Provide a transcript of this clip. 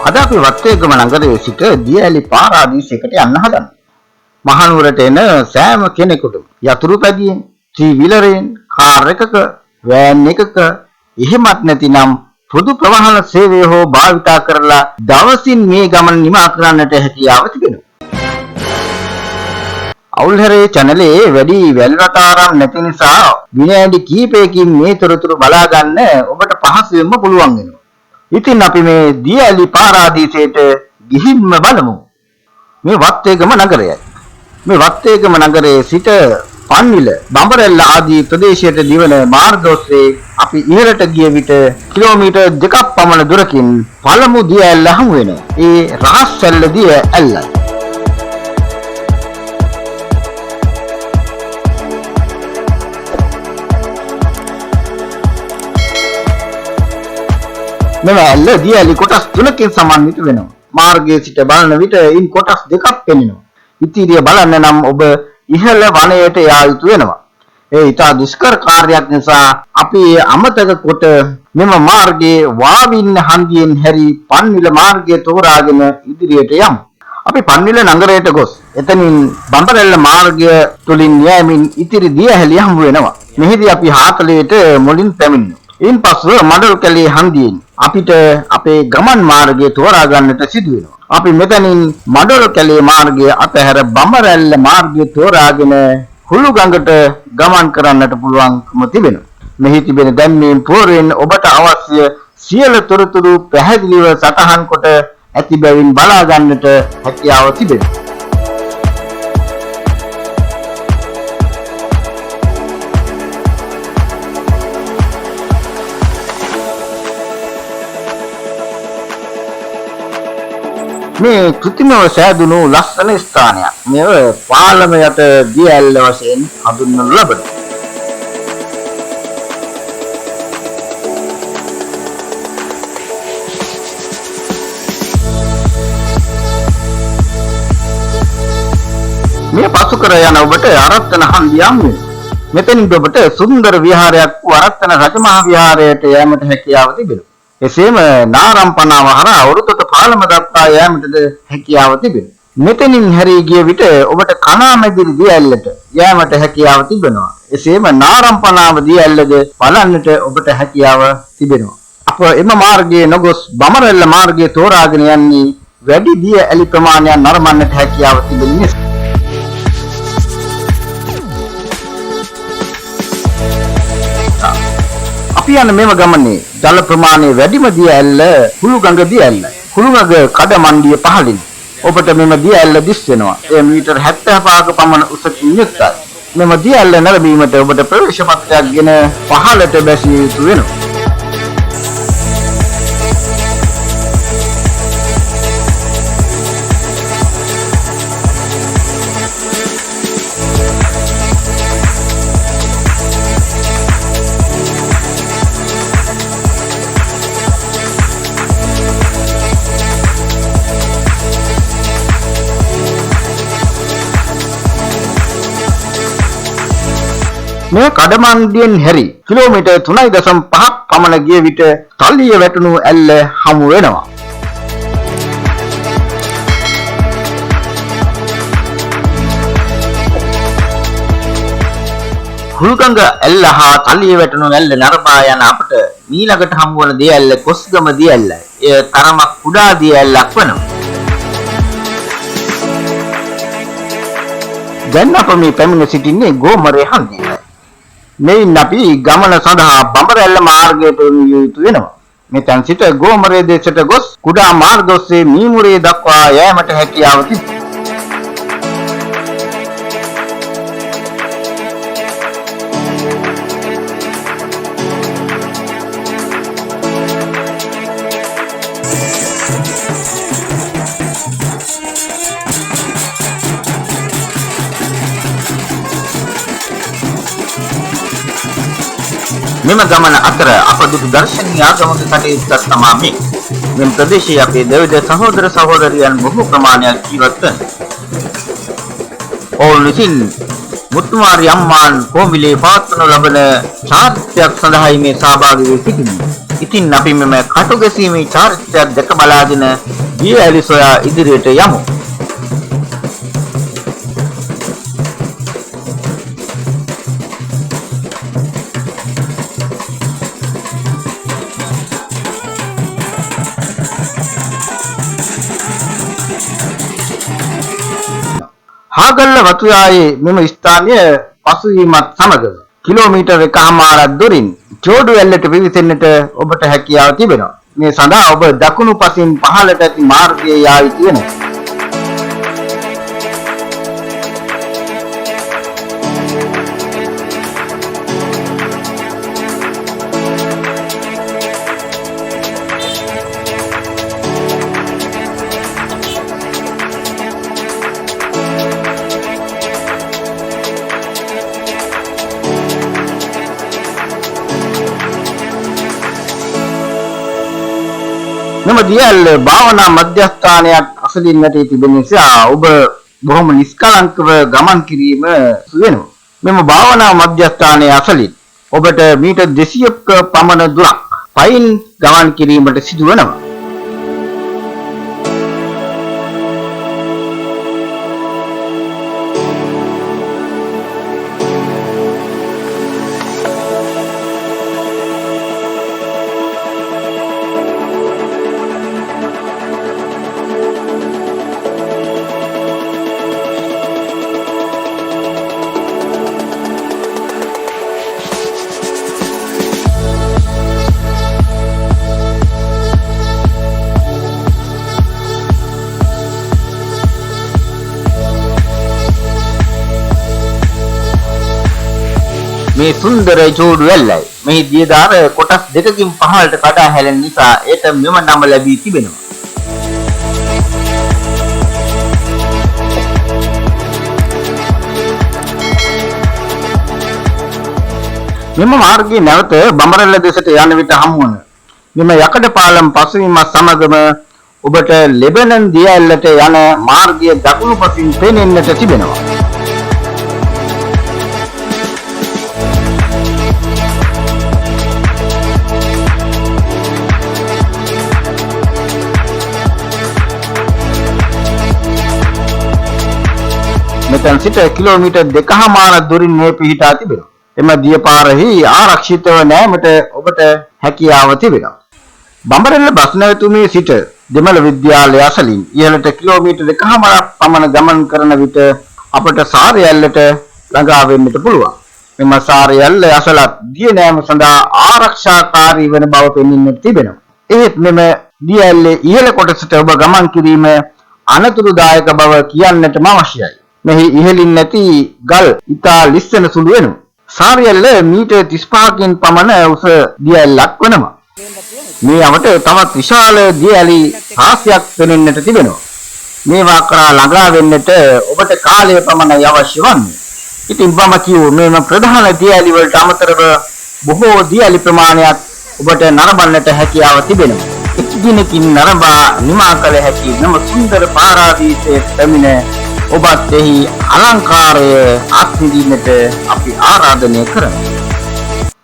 අද අපි වත්තේගම නගරයේ සිට දියඇලි පාරාදීසයකට යන්න හදන්නේ. මහනුවරට එන සෑම කෙනෙකුටම යතුරු පැදියෙන්, ත්‍රී වීලරයෙන්, කාර් එකක, වෑන් එකක එහෙමත් නැතිනම් පොදු ප්‍රවාහන සේවය හෝ භාවිතා කරලා දවසින් මේ ගමන නිමා කරන්නට හැකියාව තිබෙනවා. අවුල්හැරේ චැනලේ වැඩි වැල් රටාරම් නැති නිසා විනාඩි කිහිපයකින් මේ තොරතුරු බලා ගන්න ඔබට පහසුවෙන්ම පුළුවන් වෙනවා. ඉතින් අපි මේ දියඇලි පාරාදීසයට ගිහින්ම බලමු. මේ වත්තේගම නගරයයි. මේ වත්තේගම නගරයේ සිට පන්විල, බඹරැල්ල ආදී ප්‍රදේශයට දිවන මාර්ග ඔස්සේ අපි ඉහළට ගිය විට කිලෝමීටර් 2ක් පමණ දුරකින් පළමු දියඇල්ල හමු වෙනවා. ඒ රහස්සැල්ල දියඇල්ලයි. මෙම ඇල්ල දියඇලි කොටස් 3කින් සමන්විත වෙනවා. මාර්ගයේ සිට බලන විට ඉන් කොටස් දෙකක් පෙනෙනවා. ඉතිරිය බලන්න නම් ඔබ ඉහළ වනයේට යා යුතු වෙනවා. ඒ ඉතා දුෂ්කර කාර්යයක් නිසා අපි අමතක කොට මෙම මාර්ගයේ වාවින්න හන්දියෙන් හැරි පන්විල මාර්ගය තෝරාගෙන ඉදිරියට යමු. අපි පන්විල නගරයට ගොස් එතනින් බඹරැල්ල මාර්ගය තුලින් යෑමෙන් ඉතිරි දියඇලි හමු වෙනවා. මෙහිදී අපි හාතලයට මුලින් පැමිණෙනවා. ඉන්පසු මඩල් කැලේ හන්දියෙන් අපිට අපේ ගමන් මාර්ගය තෝරා ගන්නට සිදු වෙනවා. අපි මෙතනින් මඩල් කැලේ මාර්ගය අතහැර බඹරැල්ල මාර්ගය තෝරාගෙන හුළුගඟට ගමන් කරන්නට පුළුවන්කම තිබෙනවා. මෙහි තිබෙන දැන්වීම් පුවරුවෙන් ඔබට අවශ්‍ය සියලු තොරතුරු පැහැදිලිව සටහන් කොට ඇති බැවින් බලා ගන්නට හැකියාව තිබෙනවා. මේ කෘත්‍රිමව සෑදුණු ලස්සන ස්ථානයක්. මේව පාලම යට දියඇල්ල වශයෙන් හඳුන්වනු ලබනවා. මේ පසු කර යන ඔබට අරත්තන හන්දිය හමු වෙනවා. මෙතනින් ඔබට සුන්දර විහාරයක් වූ අරත්තන රජමහා විහාරයට යෑමට හැකියාව තිබෙනවා. එසේම නාරම්පනාව හරහා වරුතොට පාලම දක්වා යෑමටද හැකියාව තිබෙනවා. මෙතනින් හැරී ගිය විට ඔබට කණාමැදිරි දියඇල්ලට යෑමට හැකියාව තිබෙනවා. එසේම නාරම්පනාව දියඇල්ලද බලන්නට ඔබට හැකියාව තිබෙනවා. අප එම මාර්ගයේ නොගොස් බඹරැල්ල මාර්ගය තෝරාගෙන යන්නේ වැඩි දියඇලි ප්‍රමාණයක් නරඹන්නට හැකියාව තිබෙන නිසා. යන මෙම ගමනේ ජල ප්‍රමාණය වැඩිම දියඇල්ල හුළුගඟ දියඇල්ලයි. හුළුගඟ කඩමණ්ඩිය පහළින් ඔබට මෙම දියඇල්ල දිස් වෙනවා. එය මීටර් 75ක පමණ උසකින් යුක්තයි. මෙම දියඇල්ල නැරඹීමට ඔබට ප්‍රවේශ පත්‍රයක් ගෙන පහළට බැසිය යුතු වෙනවා. මේ කඩමණ්ඩියෙන් හැරි කිලෝමීටර් 3.5ක් පමණ ගිය විට තල්ලිය වැටුණු ඇල්ල හමු වෙනවා. හුළුගඟ ඇල්ල හා තල්ලිය වැටුණු ඇල්ල නරඹා යන අපට මීළඟට හමු වන දියඇල්ල කොස්ගම දියඇල්ලයි. එය තරමක් කුඩා දියඇල්ලක් වෙනවා. දැන් අප මේ පැමිණ සිටින්නේ ගෝමරේ හන්දියේ. මෙයින් අපි ගමන සඳහා බඹරැල්ල මාර්ගයට යොමු යුතු වෙනවා. මෙතන සිට ගෝමරේ දෙසට ගොස් කුඩා මාර්ග ඔස්සේ මීමුරේ දක්වා යෑමට හැකියාව තිබෙනවා. මෙම ගමන අතර අප දුටු දර්ශනීය ආගමික කටයුත්තක් තමයි මේ. මෙම ප්‍රදේශයේ අපේ දෙවිද සහෝදර සහෝදරියන් බොහෝ ප්‍රමාණයක් ජීවත් වෙනවා. ඔවුන් විසින් මුතුමාරි අම්මාන් කොමිලේ පවත්වනු ලබන ශාස්ත්‍රයක් සඳහායි මේ සහභාගී වී සිටින්නේ. ඉතින් අපි මෙම කටු ගැසීමේ චාරිත්‍රයක් දැක බලාගෙන දිය ඇලි සොයා ඉදිරියට යමු. හාගල්ල වතුයායේ මෙම ස්ථානය පසුවීමත් සමග කිලෝමීටර් 1.5ක් දුරින් ජෝඩු ඇල්ලට පිවිසෙන්නට ඔබට හැකියාව තිබෙනවා. මේ සඳහා ඔබ දකුණු පසින් පහළට ඇති මාර්ගයේ යා යුතු වෙනවා. මෙම දියැල්ල භාවනා මධ්‍යස්ථානයක් අසලින් වැටී තිබෙන නිසා ඔබ බොහොම නිෂ්කලංකව ගමන් කිරීම වෙනවා. මෙම භාවනා මධ්‍යස්ථානයේ අසලින් ඔබට මීටර් 200ක පමණ දුරක් පයින් ගමන් කිරීමට සිදු වෙනවා. මේ සුන්දර ජෝඩු ඇල්ලයි මේ දියදාර කොටස් දෙකකින් පහළට කඩා හැලෙන නිසා ඒට මෙම නම ලැබී තිබෙනවා. මෙම මාර්ගයේ නැවත බඹරැල්ල දෙසට යන විට හමුවන මෙම යකඩ පාලම් පසුවීමත් සමගම ඔබට ලෙබනන් දිය ඇල්ලට යන මාර්ගය දකුණු පසින් පෙනෙන්නට තිබෙනවා. මෙතන සිට කිලෝමීටර් 2.5ක් දුරින් මේ පිහිටා තිබෙනවා. එම දිය පාරෙහි ආරක්ෂිතව නෑමට ඔබට හැකියාව තිබෙනවා. බඹරැල්ල බස් නැවතුමේ සිට දෙමළ විද්‍යාලය අසලින් ඉහළට කිලෝමීටර් 1.5ක් පමණ ගමන් කරන විට අපට සාරය ඇල්ලට ළඟා වෙන්නට පුළුවන්. මෙම සාරය ඇල්ල අසලත් දිය නෑම සඳහා ආරක්ෂාකාරී වන බව පෙනෙන්නට තිබෙනවා. ඒත් මෙම දිය ඇල්ලේ ඉහළ කොටසට ඔබ ගමන් කිරීම අනතුරුදායක බව කියන්නටම අවශ්‍යයි. මෙහි ඉහළින් නැති ගල් ඉතා ලිස්සන සුළු වෙනවා. සාරියල්ල මීටර් 35කින් පමණ උස දිය ඇල්ලක් වෙනවා. මේ අවට තවත් විශාල දිය ඇලි රාශියක් පෙනෙන්නට තිබෙනවා. මේවා කරා ළඟා වෙන්නට ඔබට කාලය පමණයි අවශ්‍ය වන්නේ. ඉතින් මම කියූ මේම ප්‍රධාන දිය ඇලි වලට අමතරව බොහෝ දිය ඇලි ප්‍රමාණයක් ඔබට නරඹන්නට හැකියාව තිබෙනවා. එක් දිනකින් නරඹා නිමා කළ හැකි මෙම සුන්දර පාරාදීසයේ පැමිණ ඔබත් එහි අලංකාරය අත්විඳින්නට අපි ආරාධනය කරමු.